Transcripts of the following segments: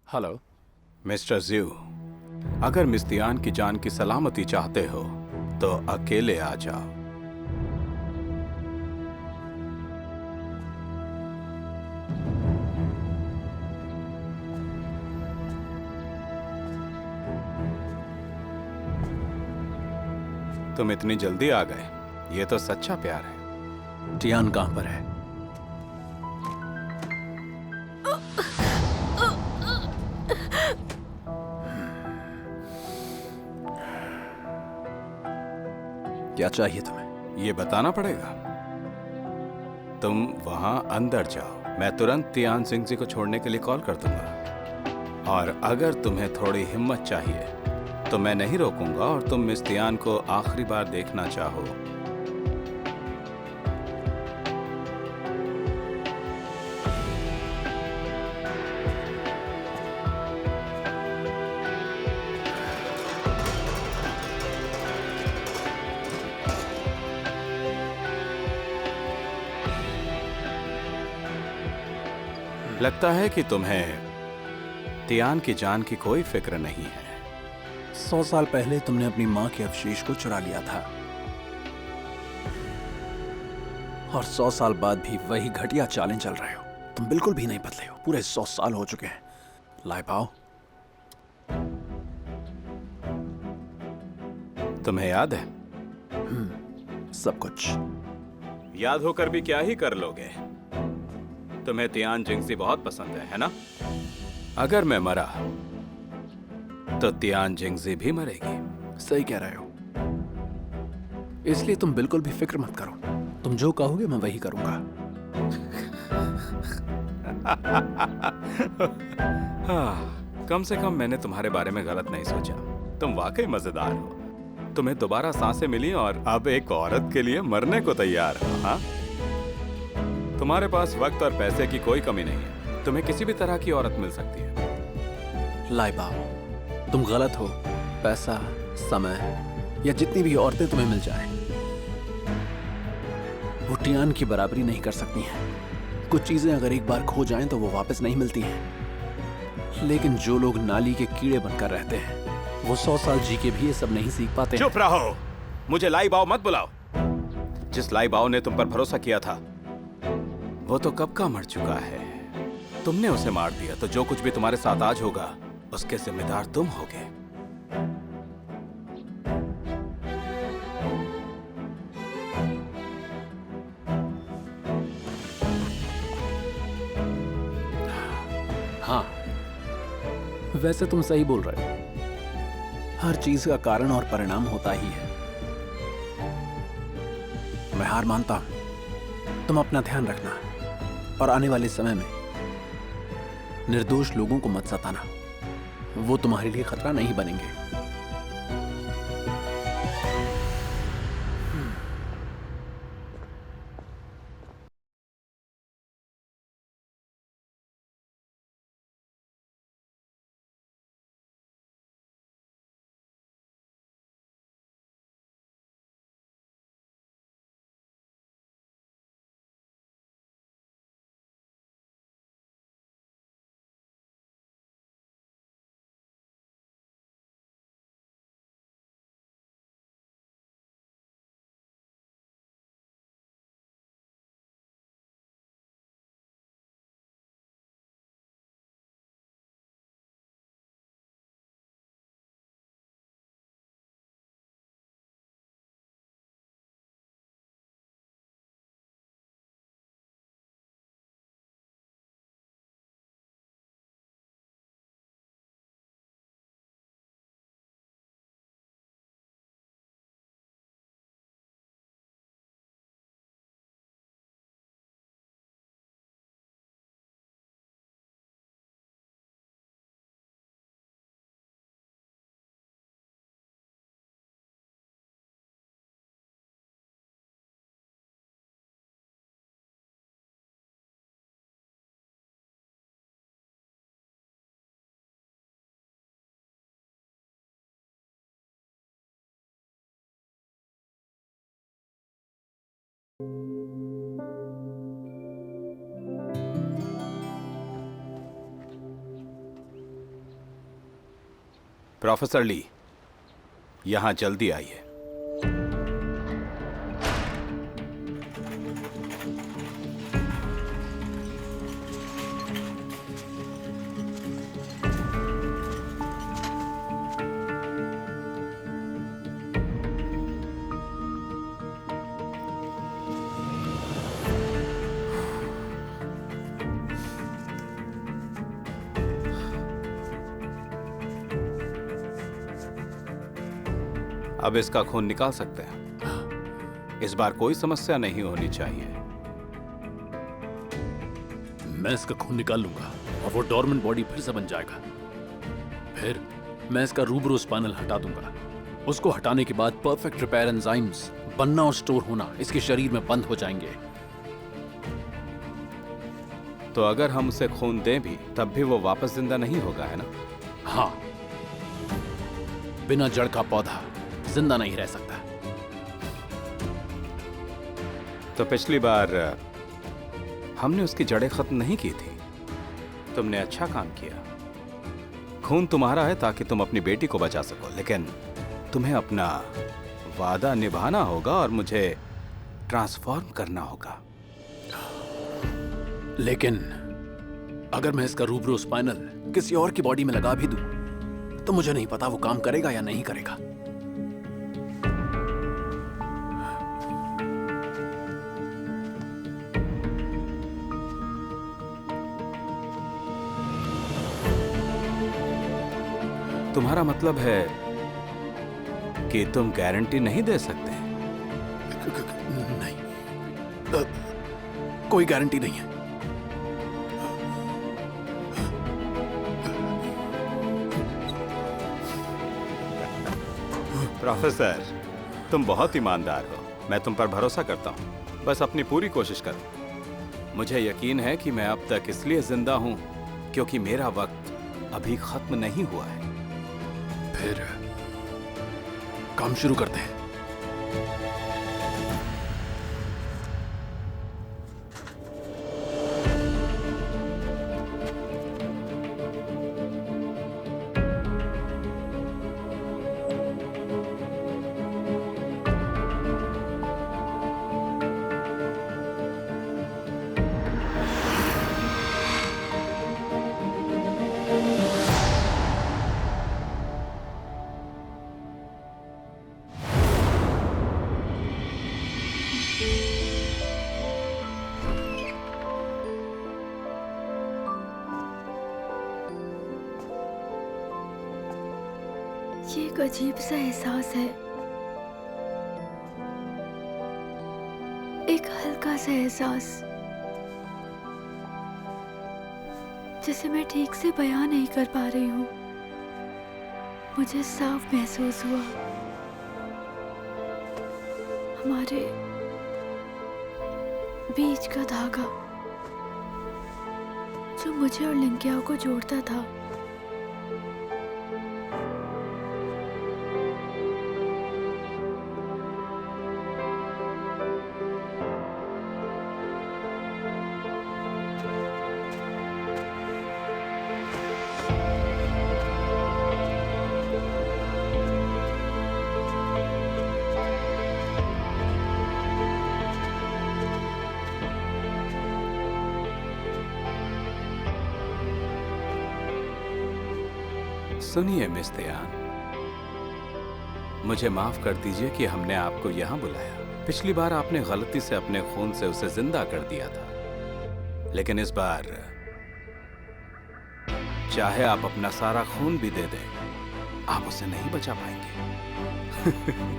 Hello. Mister ज्यू, अगर मिस्तियान की जान की सलामती चाहते हो तो अकेले आ जाओ। तुम इतनी जल्दी आ गए, ये तो सच्चा प्यार है। टियान कहाँ पर है? क्या चाहिए तुम्हें? ये बताना पड़ेगा। तुम वहां अंदर जाओ, मैं तुरंत तियान सिंह जी को छोड़ने के लिए कॉल कर दूंगा। और अगर तुम्हें थोड़ी हिम्मत चाहिए तो मैं नहीं रोकूंगा और तुम मिस तियान को आखिरी बार देखना चाहो। लगता है कि तुम्हें तियान की जान की कोई फिक्र नहीं है। 100 साल पहले तुमने अपनी माँ के अवशेष को चुरा लिया था, और 100 साल बाद भी वही घटिया चालें चल रहे हो। तुम बिल्कुल भी नहीं बदले हो। पूरे 100 साल हो चुके हैं। लाए पाओ। तुम्हें याद है? सब कुछ। याद होकर भी क्या ही कर लोगे? तुम्हें तियान जिंगजी बहुत पसंद है ना? अगर मैं मरा तो तियान जिंगजी भी मरेगी। सही कह रहे हो। इसलिए तुम बिल्कुल भी फिक्र मत करो। तुम जो कहोगे मैं वही करूंगा। हाँ, कम से कम मैंने तुम्हारे बारे में गलत नहीं सोचा। तुम वाकई मजेदार हो। तुम्हें दोबारा सांसें मिली और अब एक औरत के लिए मरने को तैयार हो। हाँ, तुम्हारे पास वक्त और पैसे की कोई कमी नहीं है। तुम्हें किसी भी तरह की औरत मिल सकती है। लाए पाओ, तुम गलत हो। पैसा, समय या जितनी भी औरतें तुम्हें मिल जाएं, वो टियान की बराबरी नहीं कर सकती हैं। कुछ चीजें अगर एक बार खो जाएं तो वो वापस नहीं मिलती हैं। लेकिन जो लोग नाली के कीड़े बनकर रहते हैं, वो 100 साल जी के भी ये सब नहीं सीख पाते। चुप रहो, मुझे लाई बाव मत बुलाओ। जिस लाई बाव ने तुम पर भरोसा किया था वो तो कब का मर चुका है। तुमने उसे मार दिया, तो जो कुछ भी तुम्हारे साथ आज होगा उसके जिम्मेदार तुम होगे। हाँ, वैसे तुम सही बोल रहे हो। हर चीज का कारण और परिणाम होता ही है। मैं हार मानता हूं। तुम अपना ध्यान रखना और आने वाले समय में निर्दोष लोगों को मत सताना। वो तुम्हारे लिए खतरा नहीं बनेंगे। प्रोफेसर ली, यहां जल्दी आइए। अब इसका खून निकाल सकते हैं। इस बार कोई समस्या नहीं होनी चाहिए। मैं इसका खून निकाल लूंगा और वो डॉर्मेंट बॉडी फिर से बन जाएगा। फिर मैं इसका रूबरो स्पाइनल हटा दूंगा। उसको हटाने के बाद परफेक्ट रिपेयर एंजाइम्स बनना और स्टोर होना इसके शरीर में बंद हो जाएंगे। तो अगर हम उसे खून दें भी तब भी वो वापस जिंदा नहीं होगा, है ना? हाँ, बिना जड़ का पौधा जिंदा नहीं रह सकता। तो पिछली बार हमने उसकी जड़ें खत्म नहीं की थी। तुमने अच्छा काम किया। खून तुम्हारा है ताकि तुम अपनी बेटी को बचा सको, लेकिन तुम्हें अपना वादा निभाना होगा और मुझे ट्रांसफॉर्म करना होगा। लेकिन अगर मैं इसका रूबरो स्पाइनल किसी और की बॉडी में लगा भी दूं तो मुझे नहीं पता वो काम करेगा या नहीं करेगा। तुम्हारा मतलब है कि तुम गारंटी नहीं दे सकते? नहीं, कोई गारंटी नहीं है। प्रोफेसर, तुम बहुत ईमानदार हो। मैं तुम पर भरोसा करता हूँ। बस अपनी पूरी कोशिश करो। मुझे यकीन है कि मैं अब तक इसलिए जिंदा हूँ क्योंकि मेरा वक्त अभी खत्म नहीं हुआ है। फिर काम शुरू करते हैं। ये एक अजीब सा एहसास है, एक हल्का सा एहसास जिसे मैं ठीक से बयां नहीं कर पा रही हूँ। मुझे साफ महसूस हुआ हमारे बीच का धागा जो मुझे और लिंकिया को जोड़ता था। सुनिए मिस दयान, मुझे माफ कर दीजिए कि हमने आपको यहाँ बुलाया। पिछली बार आपने गलती से अपने खून से उसे जिंदा कर दिया था, लेकिन इस बार चाहे आप अपना सारा खून भी दे दें, आप उसे नहीं बचा पाएंगे।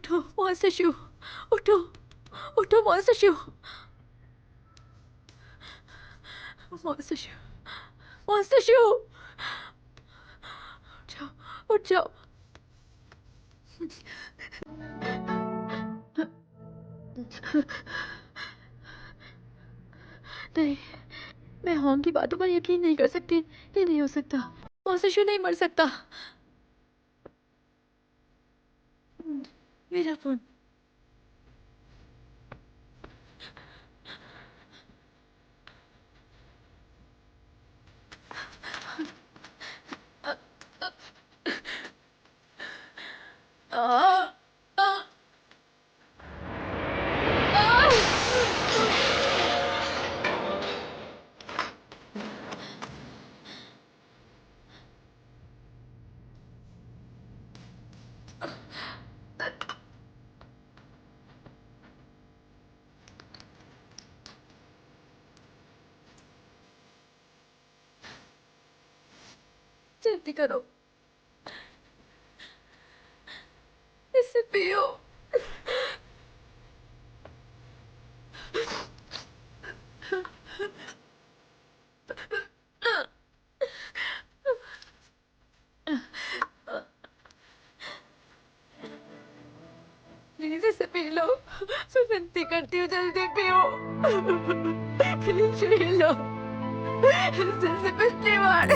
उठो मॉन्स्टर शू, उठो उठो मॉन्स्टर शू, मॉन्स्टर शू, मॉन्स्टर शू, उठ जाओ उठ जाओ। नहीं, मैं हॉन्ग की बातों पर यकीन नहीं कर सकती। ये नहीं हो सकता, मॉन्स्टर शू नहीं मर सकता। मेरा फोन। जल्दी करो, इसे पियो। प्लीज इसे पी लो, मैं विनती करती हूँ, जल्दी पियो। प्लीज पी लो, जैसे पिछली बार।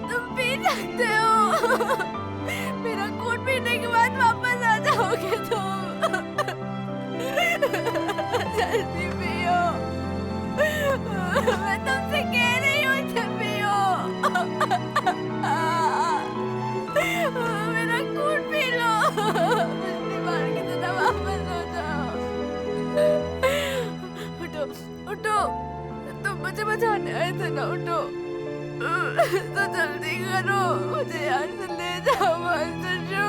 तुम पी सकते हो, मेरा खून पीने के बाद वापस आ जाओगे तुम। जल्दी पियो, मैं तुमसे कह रही हूँ इसे पियो। मेरा खून पी लो, पिछली बार की तरह वापस हो जाओ। उठो उठो, तुम मुझे बचाने आए थे ना, उठो तो जल्दी करो, मुझे यहाँ से ले जाओ मॉन्स्टर शू।